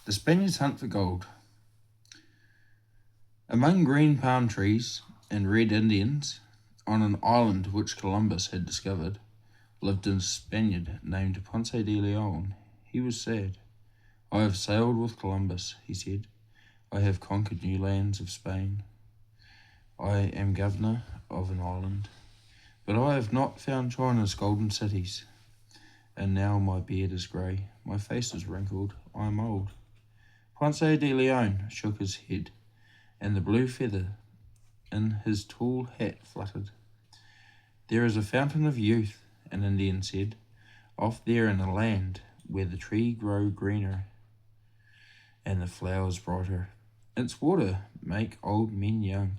The Spaniards hunt for gold. Among green palm trees and red Indians, on an island which Columbus had discovered, lived a Spaniard named Ponce de Leon. He was sad. I have sailed with Columbus, he said. I have conquered new lands of Spain. I am governor of an island, but I have not found China's golden cities. And now my beard is grey, my face is wrinkled, I am old. Ponce de Leon shook his head, and the blue feather in his tall hat fluttered. There is a fountain of youth, an Indian said, off there in a land where the trees grow greener and the flowers brighter. Its water make old men young.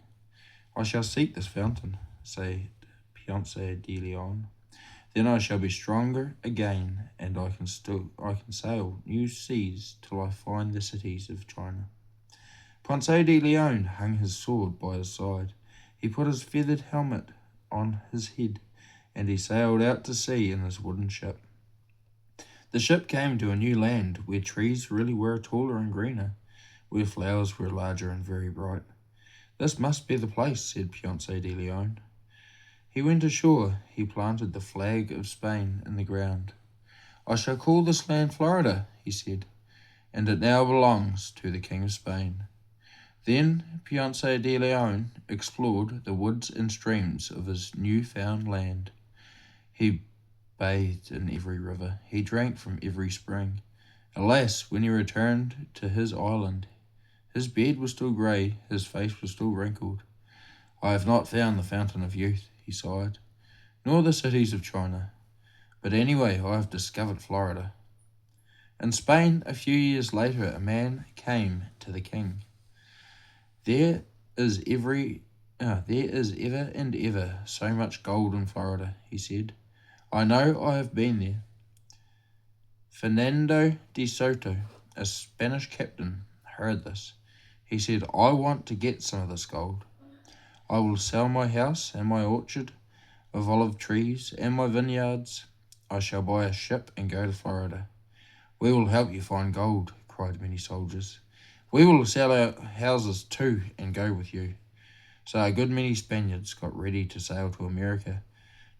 I shall seek this fountain, said Ponce de Leon. Then I shall be stronger again, and I can sail new seas till I find the cities of China. Ponce de Leon hung his sword by his side. He put his feathered helmet on his head, and he sailed out to sea in his wooden ship. The ship came to a new land where trees really were taller and greener, where flowers were larger and very bright. This must be the place, said Ponce de Leon. He went ashore. He planted the flag of Spain in the ground. I shall call this land Florida, he said, and it now belongs to the King of Spain. Then Ponce de Leon explored the woods and streams of his new-found land. He bathed in every river. He drank from every spring. Alas, when he returned to his island, his beard was still grey, his face was still wrinkled. I have not found the fountain of youth, he sighed, nor the cities of China. But anyway, I have discovered Florida. In Spain, a few years later, a man came to the king. There is ever and ever so much gold in Florida, he said. I know, I have been there. Fernando de Soto, a Spanish captain, heard this. He said, I want to get some of this gold. I will sell my house and my orchard of olive trees and my vineyards. I shall buy a ship and go to Florida. We will help you find gold, cried many soldiers. We will sell our houses too and go with you. So a good many Spaniards got ready to sail to America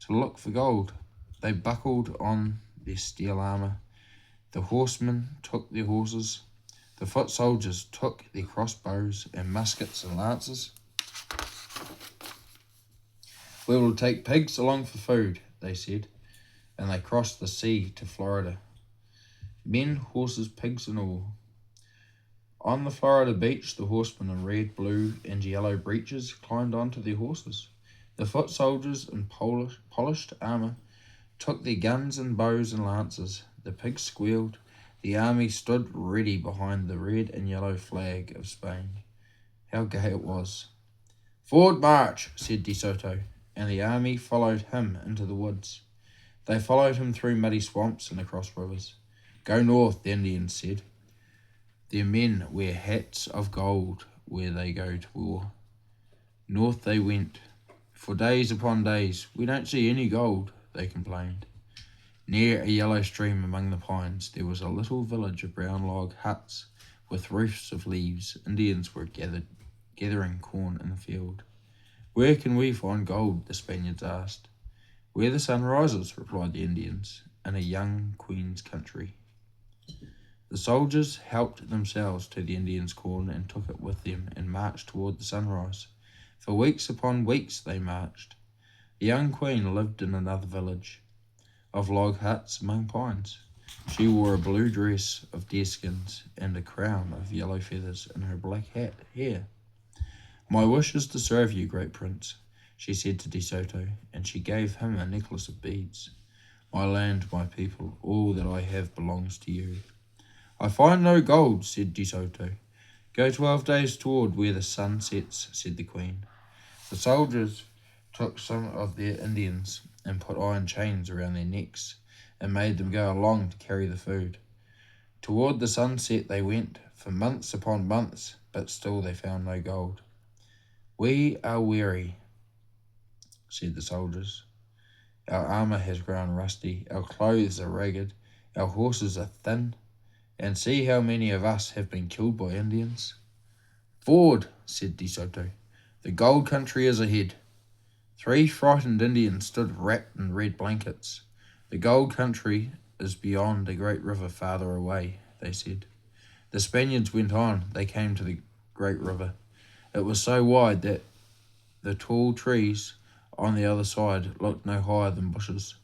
to look for gold. They buckled on their steel armour. The horsemen took their horses. The foot soldiers took their crossbows and muskets and lances. We will take pigs along for food, they said, and they crossed the sea to Florida. Men, horses, pigs and all. On the Florida beach, the horsemen in red, blue and yellow breeches climbed onto their horses. The foot soldiers in polished armour took their guns and bows and lances. The pigs squealed. The army stood ready behind the red and yellow flag of Spain. How gay it was. Forward march, said De Soto, and the army followed him into the woods. They followed him through muddy swamps and across rivers. Go north, the Indians said. Their men wear hats of gold where they go to war. North they went. For days upon days, we don't see any gold, they complained. Near a yellow stream among the pines, there was a little village of brown log huts with roofs of leaves. Indians were gathering corn in the field. Where can we find gold? The Spaniards asked. Where the sun rises, replied the Indians, in a young queen's country. The soldiers helped themselves to the Indians' corn and took it with them and marched toward the sunrise. For weeks upon weeks they marched. The young queen lived in another village of log huts among pines. She wore a blue dress of deerskins and a crown of yellow feathers in her black hair. My wish is to serve you, great prince, she said to De Soto, and she gave him a necklace of beads. My land, my people, all that I have belongs to you. I find no gold, said De Soto. Go 12 days toward where the sun sets, said the queen. The soldiers took some of their Indians and put iron chains around their necks and made them go along to carry the food. Toward the sunset they went for months upon months, but still they found no gold. We are weary, said the soldiers. Our armour has grown rusty, our clothes are ragged, our horses are thin, and see how many of us have been killed by Indians." "Forward," said De Soto. "The gold country is ahead." 3 frightened Indians stood wrapped in red blankets. "The gold country is beyond a great river farther away," they said. The Spaniards went on. They came to the great river. It was so wide that the tall trees on the other side looked no higher than bushes.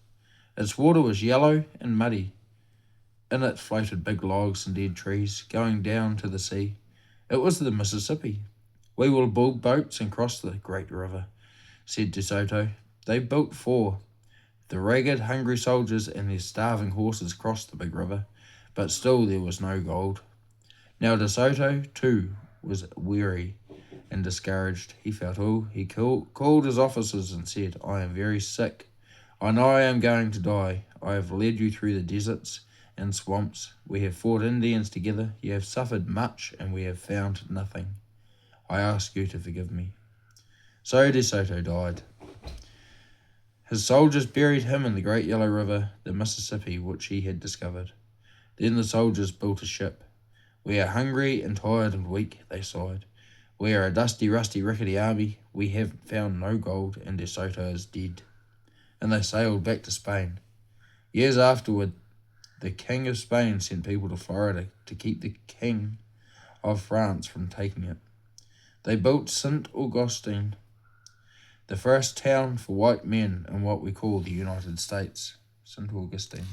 Its water was yellow and muddy. In it floated big logs and dead trees, going down to the sea. It was the Mississippi. "We will build boats and cross the great river," said De Soto. They built 4. The ragged, hungry soldiers and their starving horses crossed the big river, but still there was no gold. Now De Soto, too, was weary and discouraged. He felt ill. He called his officers and said, "I am very sick. I know I am going to die. I have led you through the deserts and swamps. We have fought Indians together. You have suffered much, and we have found nothing. I ask you to forgive me." So De Soto died. His soldiers buried him in the great yellow river, the Mississippi, which he had discovered. Then the soldiers built a ship. "We are hungry and tired and weak," they sighed. "We are a dusty, rusty, rickety army. We have found no gold, and De Soto is dead." And they sailed back to Spain. Years afterward, the King of Spain sent people to Florida to keep the King of France from taking it. They built St. Augustine, the first town for white men in what we call the United States. St. Augustine.